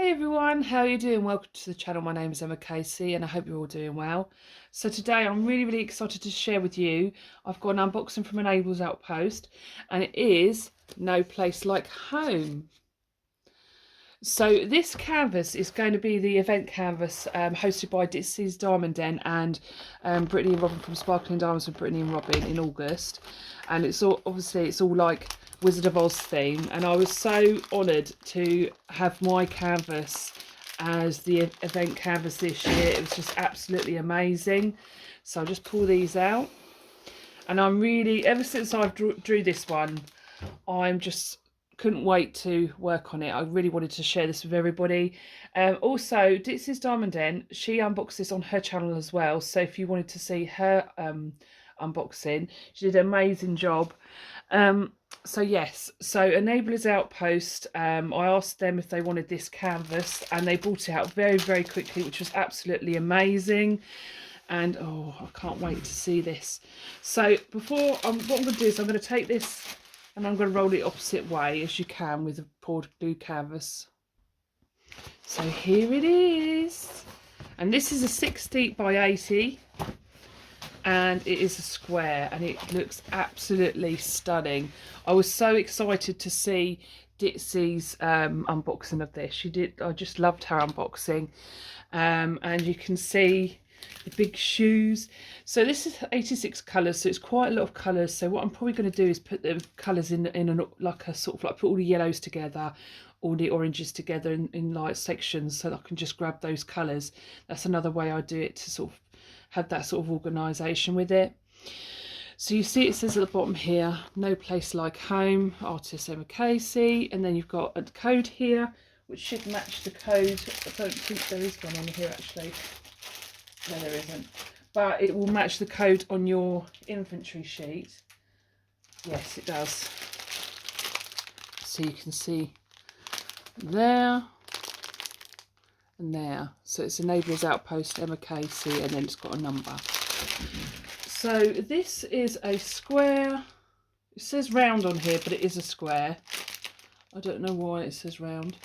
Hey everyone, how are you doing? Welcome to the channel. My name is Emma Casey and I hope you're all doing well. So today I'm really excited to share with you. I've got an unboxing from Outpost and it is No Place Like Home. So this canvas is going to be the event canvas hosted by Ditzy's Diamond Den and Brittany and Robin from Sparkling Diamonds with Brittany and Robin in August. And it's all like Wizard of Oz theme, and I was so honoured to have my canvas as the event canvas this year. It was just absolutely amazing. So I'll just pull these out, and I'm really, ever since I drew this one, I'm just couldn't wait to work on it. I really wanted to share this with everybody. Also, Ditzy's Diamond Den, she unboxed this on her channel as well, so if you wanted to see her unboxing, she did an amazing job. So yes, so Enablers Outpost, I asked them if they wanted this canvas and they brought it out very quickly, which was absolutely amazing. And oh, I can't wait to see this. So before what I'm going to do is I'm going to take this and I'm going to roll it opposite way as you can with a poured glue canvas. So here it is, and this is a 60 by 80 and it is a square and it looks absolutely stunning. I was so excited to see Ditzy's unboxing of this. I just loved her unboxing, and you can see the big shoes. So this is 86 colours, so it's quite a lot of colours. So what I'm probably going to do is put the colours in like a sort of like put all the yellows together, all the oranges together in like sections, so that I can just grab those colours. That's another way I do it, to sort of have that sort of organisation with it. So you see it says at the bottom here, No Place Like Home, artist Emma Casey, and then you've got a code here which should match the code. I don't think there is one on here actually. No, there isn't, but it will match the code on your inventory sheet. Yes, it does. So you can see there and there. So it's Enablers Outpost Emma Casey, and then it's got a number. So this is a square. It says round on here, but it is a square. I don't know why it says round.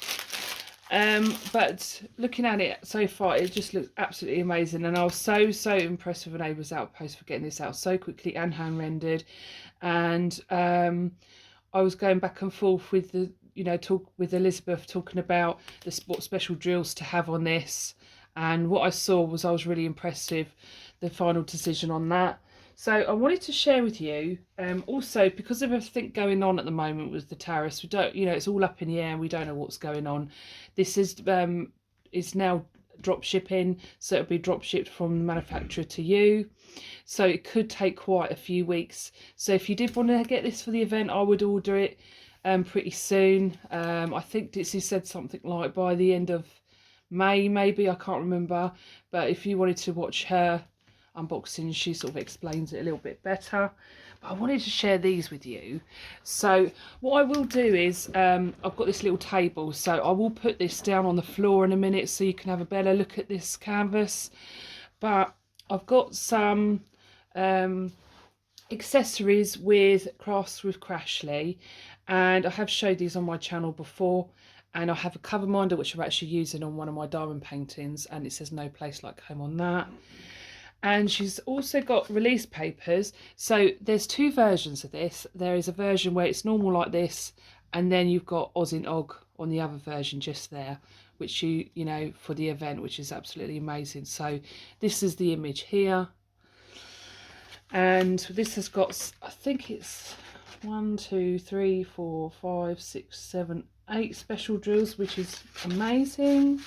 But looking at it so far, it just looks absolutely amazing, and I was so impressed with Enablers Outpost for getting this out so quickly and hand rendered. And I was going back and forth with the talk with Elizabeth, talking about what special drills to have on this, and what I saw was I was really impressed with the final decision on that. So I wanted to share with you, also because of everything going on at the moment with the tariffs, we don't, it's all up in the air and we don't know what's going on. This is now drop shipping, so it'll be drop shipped from the manufacturer to you. So it could take quite a few weeks. So if you did want to get this for the event, I would order it pretty soon. I think Ditzy said something like by the end of May, maybe, I can't remember. But if you wanted to watch her unboxing, she sort of explains it a little bit better. But I wanted to share these with you. So what I will do is I've got this little table, so I will put this down on the floor in a minute so you can have a better look at this canvas. But I've got some accessories with crafts with Crashley, and I have showed these on my channel before. And I have a cover minder which I'm actually using on one of my diamond paintings, and it says No Place Like Home on that. And she's also got release papers. So there's two versions of this. There is a version where it's normal like this, and then you've got Oz in Og on the other version just there, which you know for the event, which is absolutely amazing. So this is the image here, and this has got, I think it's 1 2 3 4 5 6 7 8 special drills, which is amazing.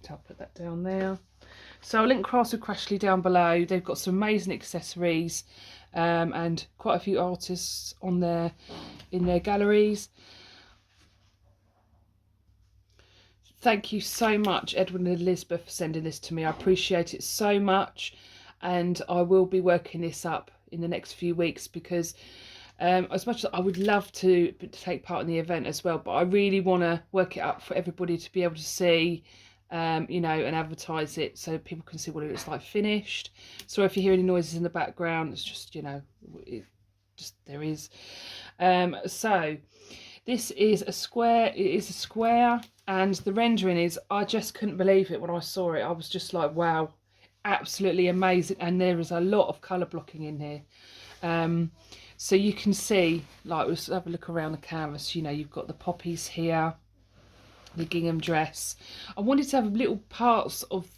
So I'll put that down there. So I'll link Crafts with Crashley down below. They've got some amazing accessories, and quite a few artists on there in their galleries. Thank you so much, Edwin and Elizabeth, for sending this to me. I appreciate it so much, and I will be working this up in the next few weeks, because as much as I would love to take part in the event as well, but I really want to work it up for everybody to be able to see, and advertise it so people can see what it looks like finished. So if you hear any noises in the background, it's just, there is. So This is a square, it is a square, and the rendering is, I just couldn't believe it when I saw it. I was just like, wow, absolutely amazing. And there is a lot of colour blocking in here. So you can see, like, let's have a look around the canvas. You know, you've got the poppies here, the gingham dress. I wanted to have little parts of,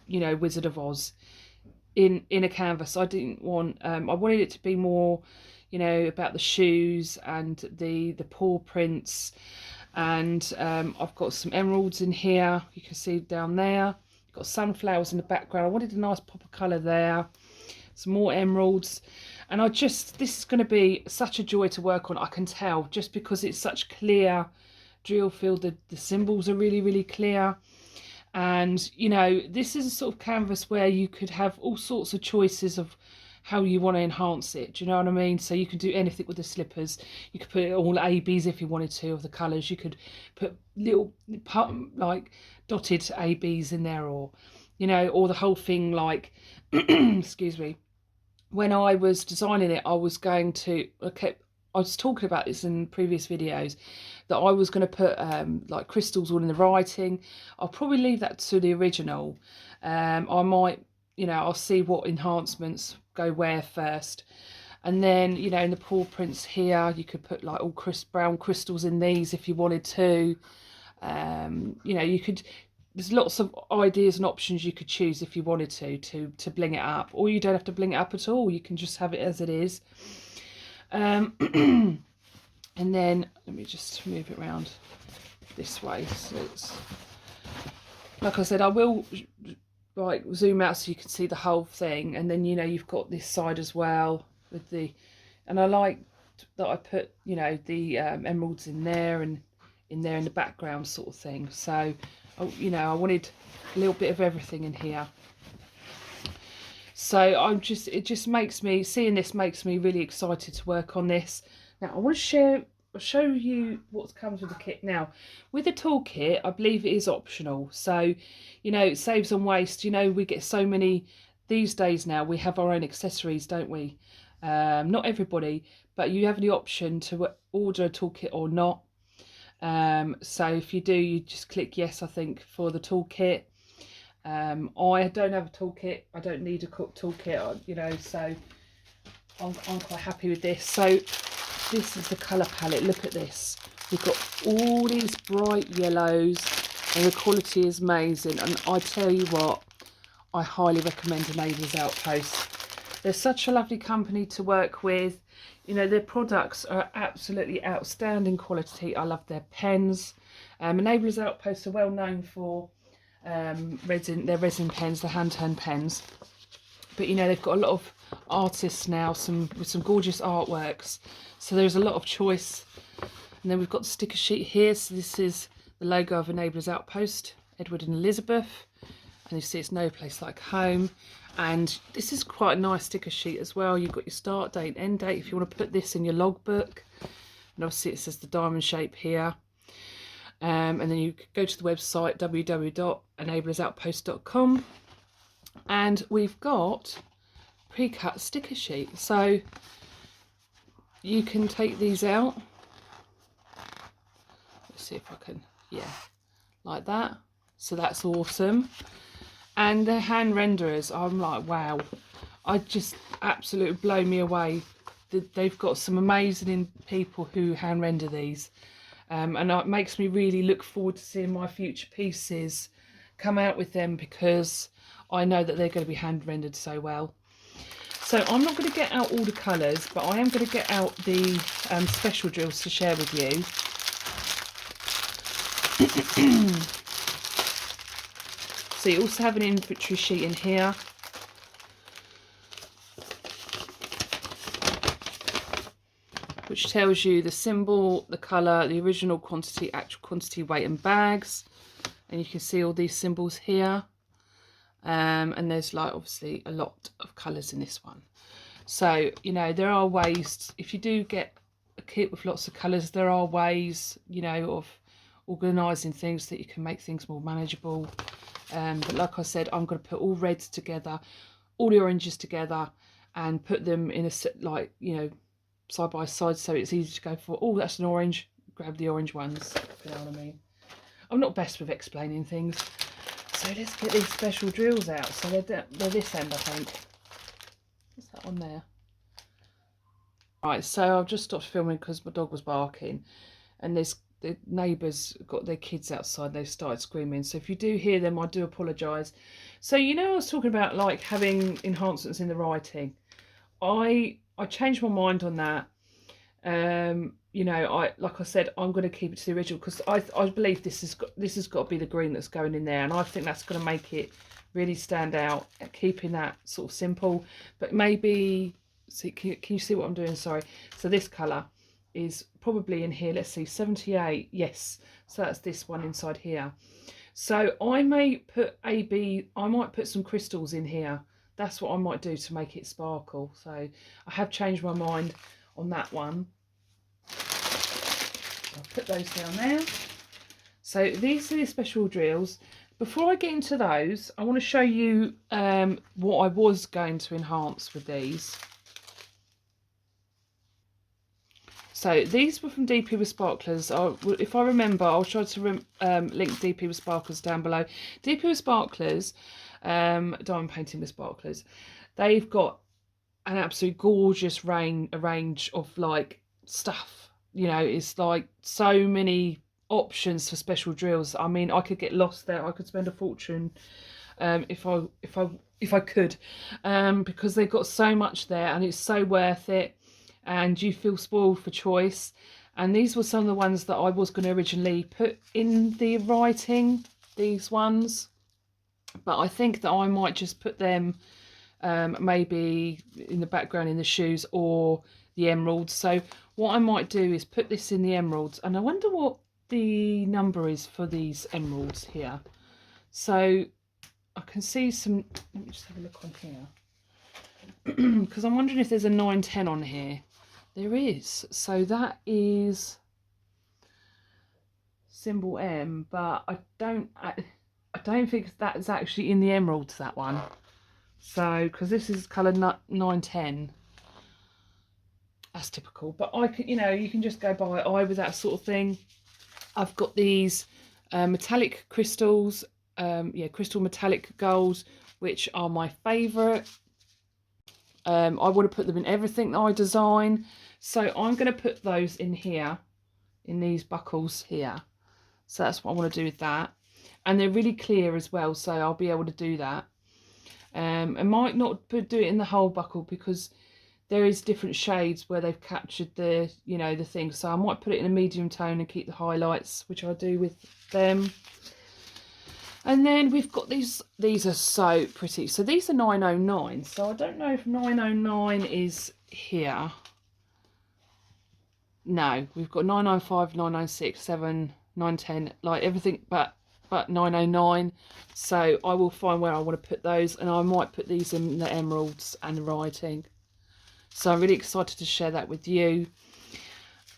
you know, Wizard of Oz in a canvas. I didn't want, I wanted it to be more, you know, about the shoes and the paw prints. And I've got some emeralds in here, you can see down there. Got sunflowers in the background. I wanted a nice pop of colour there. Some more emeralds. And this is going to be such a joy to work on, I can tell, just because it's such clear drill field. The symbols are really, really clear. And, you know, this is a sort of canvas where you could have all sorts of choices of how you want to enhance it. Do you know what I mean? So you could do anything with the slippers. You could put all ABs if you wanted to, of the colours. You could put little, like, dotted ABs in there, or, you know, or the whole thing, like, excuse me. When I was designing it, I was going to, I was talking about this in previous videos, that I was going to put like crystals all in the writing. I'll probably leave that to the original. I might, you know, I'll see what enhancements go where first. And then, you know, in the paw prints here, you could put like all brown crystals in these if you wanted to. You know, you could, there's lots of ideas and options you could choose if you wanted to bling it up, or you don't have to bling it up at all. You can just have it as it is. And then let me just move it around this way, so it's, like I said, I will like zoom out so you can see the whole thing. And then, you know, you've got this side as well with the, and I like that I put, you know, the emeralds in there and in there in the background sort of thing. So, you know, I wanted a little bit of everything in here. So it just makes me, seeing this makes me really excited to work on this. Now I want to show you what comes with the kit. Now with the toolkit, I believe it is optional, so, you know, it saves on waste. You know, we get so many these days now, we have our own accessories, don't we? Not everybody, but you have the option to order a toolkit or not. So if you do, you just click yes, I think, for the toolkit. I don't have a toolkit. I don't need a toolkit, you know, so I'm quite happy with this. So this is the colour palette. Look at this. We've got all these bright yellows and the quality is amazing. And I tell you what, I highly recommend Enablers Outpost. They're such a lovely company to work with. You know, their products are absolutely outstanding quality. I love their pens. Enablers Outpost are well known for their resin pens, the hand-turned pens. But, you know, they've got a lot of artists now, with some gorgeous artworks. So there's a lot of choice. And then we've got the sticker sheet here. So this is the logo of Enablers Outpost, Edward and Elizabeth. And you see it's no place like home. And this is quite a nice sticker sheet as well. You've got your start date, end date, if you want to put this in your logbook. And obviously it says the diamond shape here. And then you go to the website www.enablersoutpost.com, and we've got pre-cut sticker sheet, so you can take these out. Let's see if I can, yeah, like that. So that's awesome. And they're hand renderers. I'm like, wow, I just absolutely blow me away. They've got some amazing people who hand render these. And it makes me really look forward to seeing my future pieces come out with them, because I know that they're going to be hand rendered so well. So I'm not going to get out all the colours, but I am going to get out the special drills to share with you. So you also have an inventory sheet in here. Which tells you the symbol, the colour, the original quantity, actual quantity, weight and bags. And you can see all these symbols here. And there's, like, obviously a lot of colours in this one. So, you know, there are ways, if you do get a kit with lots of colours, there are ways, you know, of organising things that you can make things more manageable. But like I said, I'm going to put all reds together, all the oranges together, and put them in a, like, you know, side by side, so it's easy to go for, oh, that's an orange, grab the orange ones, if you know what I mean. I'm not best with explaining things. So let's get these special drills out. So they're this end, I think. What's that on there? Right, so I've just stopped filming because my dog was barking, and the neighbours got their kids outside. They started screaming. So if you do hear them, I do apologise. So you know, I was talking about like having enhancements in the writing. I changed my mind on that. You know, like I said, I'm going to keep it to the original because I believe this has got to be the green that's going in there, and I think that's going to make it really stand out, keeping that sort of simple. But maybe, see, can you see what I'm doing? Sorry. So this colour is probably in here. Let's see, 78. Yes. So that's this one inside here. So I may put I might put some crystals in here. That's what I might do to make it sparkle. So I have changed my mind on that one. I'll put those down there. So these are the special drills. Before I get into those, I want to show you what I was going to enhance with these. So these were from DP with Sparklers. If I remember, I'll try to link DP with Sparklers down below. DP with Sparklers, diamond painting with Sparklers. They've got an absolute gorgeous range of like stuff. You know, it's like so many options for special drills. I mean, I could get lost there. I could spend a fortune if I could, because they've got so much there, and it's so worth it. And you feel spoiled for choice. And these were some of the ones that I was going to originally put in the writing, these ones, but I think that I might just put them maybe in the background in the shoes or the emeralds. So what I might do is put this in the emeralds, and I wonder what the number is for these emeralds here. So I can see some, let me just have a look on here, because I'm wondering if there's a 910 on here. There is. So that is symbol M, but I don't think that's actually in the emeralds, that one. So because this is colour 910, that's typical. But I can, you know, you can just go by eye with that sort of thing. I've got these metallic crystals, crystal metallic golds, which are my favourite. I want to put them in everything that I design, so I'm going to put those in here, in these buckles here. So that's what I want to do with that, and they're really clear as well, so I'll be able to do that. I might not do it in the whole buckle because there is different shades where they've captured the, you know, the thing. So I might put it in a medium tone and keep the highlights, which I do with them. And then we've got these are so pretty. So these are 909. So I don't know if 909 is here. No, we've got 995, 996, 7, 910, like everything but 909. So I will find where I want to put those, and I might put these in the emeralds and the writing. So I'm really excited to share that with you.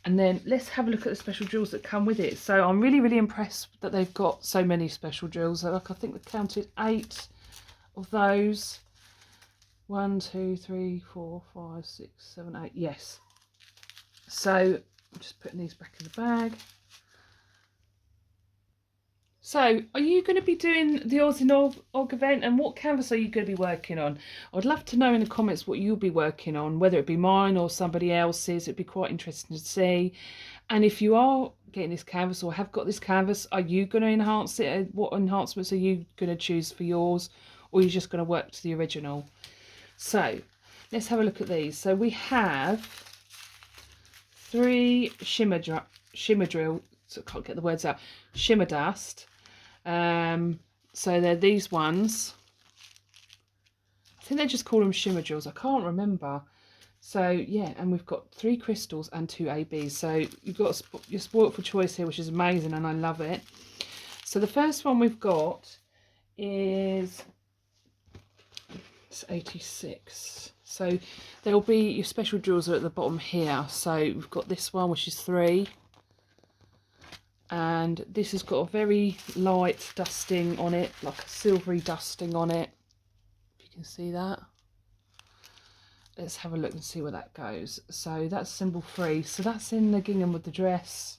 And then let's have a look at the special drills that come with it. So I'm really, really impressed that they've got so many special drills. Like, I think they counted 8 of those. 1, 2, 3, 4, 5, 6, 7, 8. Yes. So I'm just putting these back in the bag. So, are you going to be doing the Oz in Og event, and what canvas are you going to be working on? I'd love to know in the comments what you'll be working on, whether it be mine or somebody else's. It'd be quite interesting to see. And if you are getting this canvas or have got this canvas, are you going to enhance it? What enhancements are you going to choose for yours, or are you just going to work to the original? So, let's have a look at these. So we have 3 shimmer drill. So I can't get the words out. Shimmer dust. So they're these ones. I think they just call them shimmer drills. I can't remember. So yeah, and we've got 3 crystals and 2 ABs. So you're spoilt for choice here, which is amazing, and I love it. So the first one we've got is, it's 86. So there will be your special drills are at the bottom here. So we've got this one, which is 3. And this has got a very light dusting on it, like a silvery dusting on it, if you can see that. Let's have a look and see where that goes. So that's symbol 3, so that's in the gingham with the dress.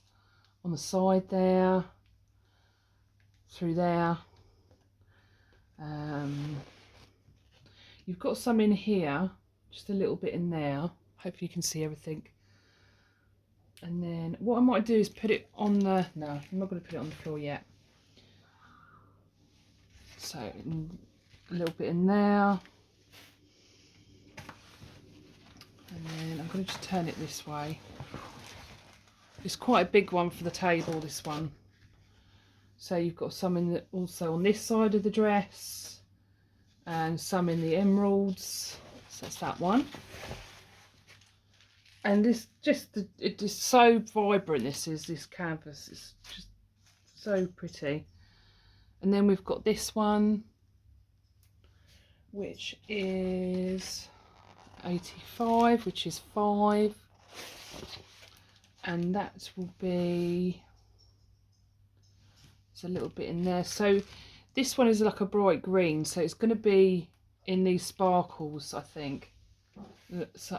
on the side there, through there. You've got some in here, just a little bit in there. Hopefully you can see everything. And then what I might do is put it on the, no, I'm not going to put it on the floor yet. So a little bit in there. And then I'm going to just turn it this way. It's quite a big one for the table, this one. So you've got some in the, also on this side of the dress, and some in the emeralds. So that's that one. And this it is so vibrant. This canvas is just so pretty. And then we've got this one, which is 85, which is 5, and that will be, there's a little bit in there. So this one is like a bright green, so it's going to be in these sparkles, I think,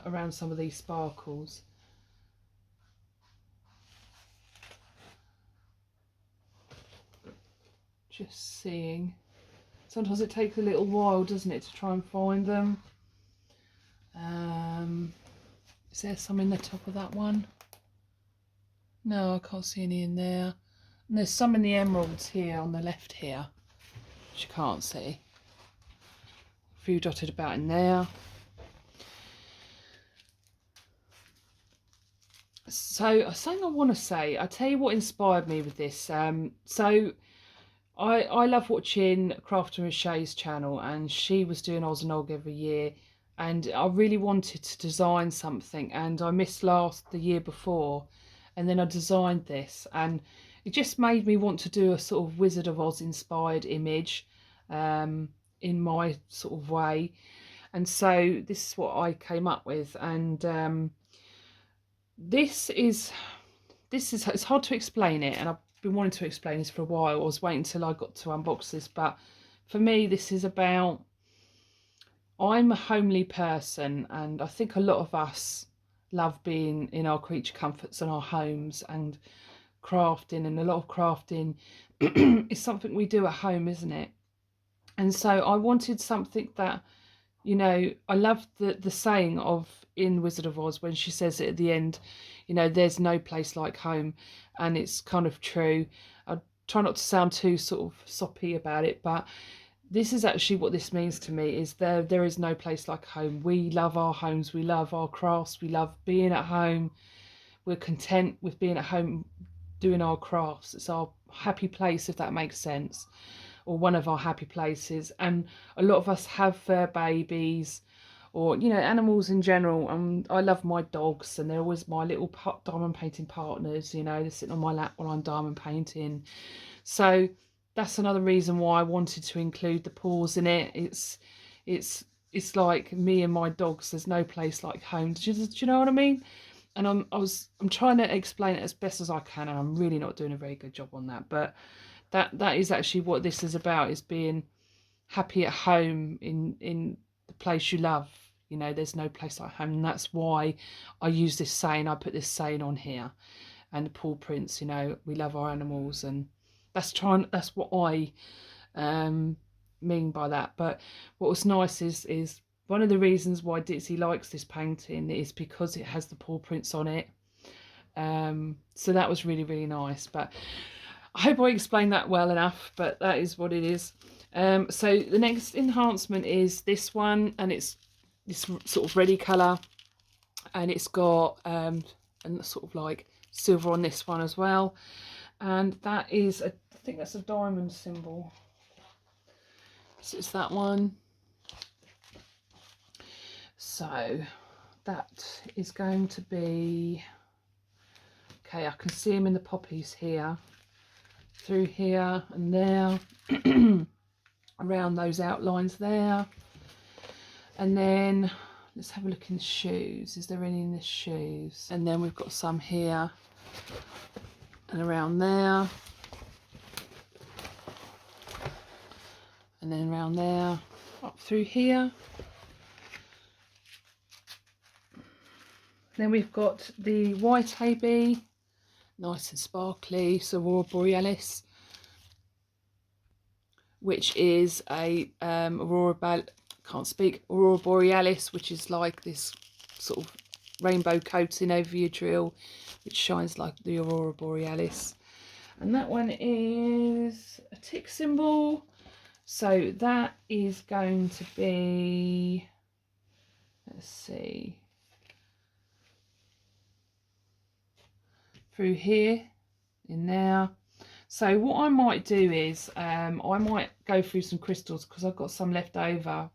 around some of these sparkles. Just seeing. Sometimes it takes a little while, doesn't it, to try and find them. Is there some in the top of that one? No, I can't see any in there. And there's some in the emeralds here on the left here, which you can't see. A few dotted about in there. So something I want to say, I'll tell you what inspired me with this. So I love watching Crafter Richet's channel, and she was doing Oz and Og every year, and I really wanted to design something, and I missed the year before, and then I designed this, and it just made me want to do a sort of Wizard of Oz inspired image in my sort of way. And so this is what I came up with, and this is it's hard to explain it, and I've been wanting to explain this for a while. I was waiting until I got to unbox this, but for me this is about, I'm a homely person, and I think a lot of us love being in our creature comforts and our homes and crafting, and a lot of crafting is something we do at home, isn't it? And so I wanted something that, you know, I love the saying of in Wizard of Oz when she says it at the end, you know, there's no place like home, and it's kind of true. I try not to sound too sort of soppy about it, but this is actually what this means to me, is there is no place like home. We love our homes, we love our crafts, we love being at home. We're content with being at home doing our crafts. It's our happy place, if that makes sense, or one of our happy places. And a lot of us have fur babies, or, you know, animals in general. I love my dogs, and they're always my little diamond painting partners, you know, they're sitting on my lap while I'm diamond painting. So that's another reason why I wanted to include the paws in it. It's like me and my dogs, there's no place like home. Do you know what I mean? And I'm trying to explain it as best as I can, and I'm really not doing a very good job on that, but that is actually what this is about, is being happy at home in the place you love. You know, there's no place like home, and that's why I use this saying. I put this saying on here, and the paw prints, you know, we love our animals, and that's what I mean by that. But what was nice is one of the reasons why Ditzy likes this painting is because it has the paw prints on it. So that was really, really nice. But I hope I explained that well enough, but that is what it is. So the next enhancement is this one, and it's this sort of reddy colour, and it's got and sort of like silver on this one as well, and that is I think that's a diamond symbol. So it's that one. So that is going to be, okay, I can see him in the poppies here, through here and there, around those outlines there. And then let's have a look in the shoes. Is there any in the shoes? And then we've got some here and around there, and then around there, up through here. Then we've got the white AB, Nice and sparkly. So Aurora Borealis, which is a Aurora Borealis, which is like this sort of rainbow coating over your drill, which shines like the Aurora Borealis. And that one is a tick symbol. So that is going to be, let's see, through here, in there. So what I might do is I might go through some crystals because I've got some left over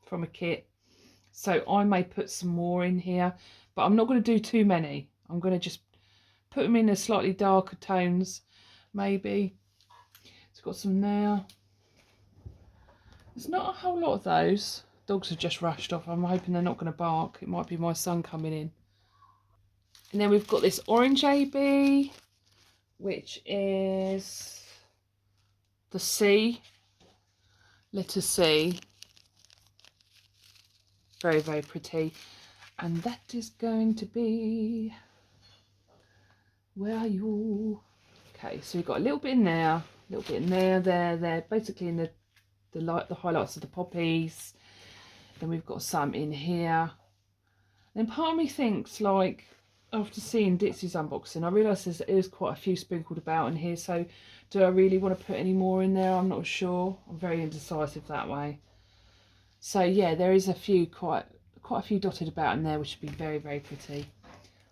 from a kit. So I may put some more in here, but I'm not going to do too many. I'm going to just put them in a slightly darker tones, maybe. It's got some there. There's not a whole lot of those. Dogs have just rushed off. I'm hoping they're not going to bark. It might be my son coming in. And then we've got this orange AB, which is the C, letter C. Very, very pretty. And that is going to be, where are you? Okay, so we've got a little bit in there, a little bit in there, there, basically in the highlights of the poppies. Then we've got some in here. Then part of me thinks, like, after seeing Ditzy's unboxing, I realise there is quite a few sprinkled about in here, so do I really want to put any more in there? I'm not sure. I'm very indecisive that way. So yeah, there is a few, quite a few dotted about in there, which would be very, very pretty.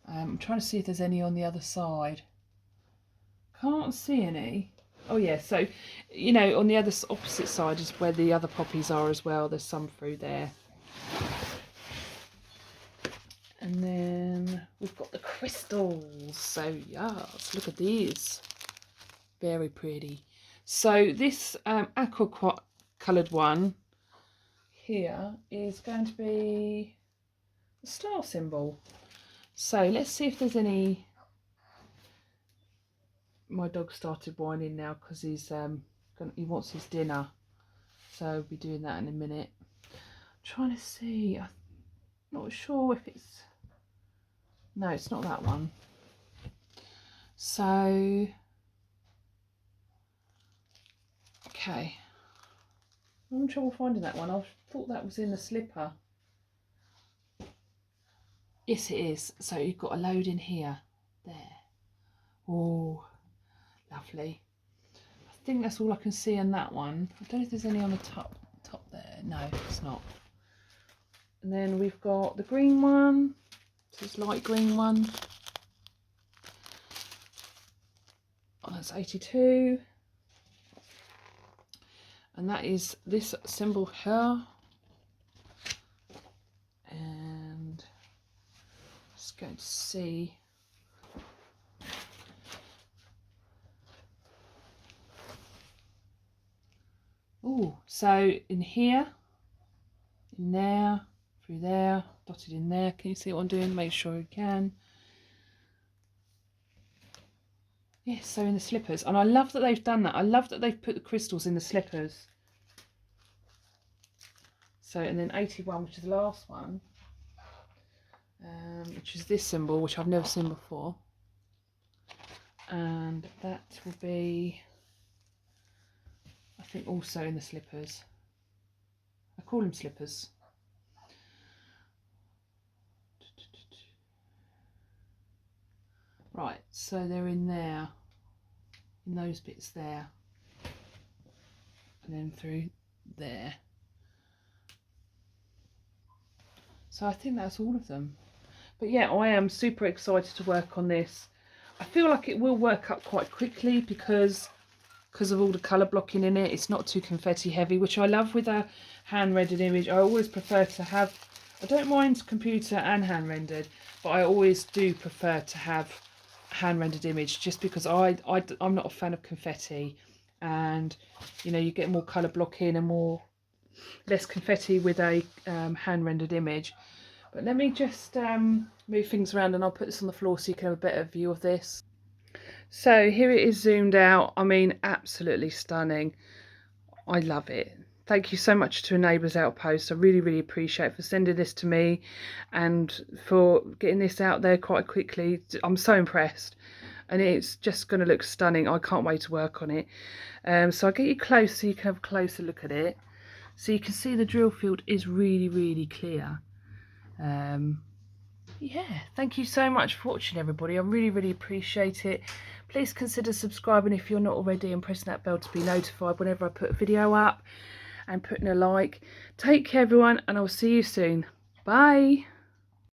I'm trying to see if there's any on the other side. Can't see any. Oh yeah, so, you know, on the other opposite side is where the other poppies are as well. There's some through there. And then we've got the crystals. So yes, look at these. Very pretty. So this aqua coloured one here is going to be a star symbol. So let's see if there's any. My dog started whining now because he wants his dinner. So I'll be doing that in a minute. I'm trying to see. I'm not sure if it's. No, it's not that one. So, okay. I'm having trouble finding that one. I thought that was in the slipper. Yes, it is. So you've got a load in here. There. Oh, lovely. I think that's all I can see on that one. I don't know if there's any on the top there. No, it's not. And then we've got the green one. This light green one. Oh, that's 82. And that is this symbol here. And just going to see. Oh, so in here, in there, through there, dotted in there. Can you see what I'm doing? Make sure you can. Yes, so in the slippers. And I love that they've done that. I love that they've put the crystals in the slippers. So, and then 81, which is the last one, which is this symbol, which I've never seen before. And that will be, I think, also in the slippers. I call them slippers. Right, so they're in there, in those bits there, and then through there. So I think that's all of them. But yeah, I am super excited to work on this. I feel like it will work up quite quickly because of all the colour blocking in it. It's not too confetti heavy, which I love with a hand rendered image. I always prefer to have, I don't mind computer and hand rendered, but I always do prefer to have hand rendered image, just because I'm not a fan of confetti, and you know, you get more colour blocking and less confetti with a hand rendered image. But let me just move things around and I'll put this on the floor so you can have a better view of this. So here it is zoomed out. I mean, absolutely stunning. I love it. Thank you so much to Neighbours Outpost. I really, really appreciate for sending this to me and for getting this out there quite quickly. I'm so impressed. and it's just going to look stunning. I can't wait to work on it. So I'll get you close so you can have a closer look at it. So you can see the drill field is really, really clear. Yeah, thank you so much for watching, everybody. I really, really appreciate it. Please consider subscribing if you're not already, and pressing that bell to be notified whenever I put a video up, and putting a like. Take care, everyone, and I'll see you soon. Bye.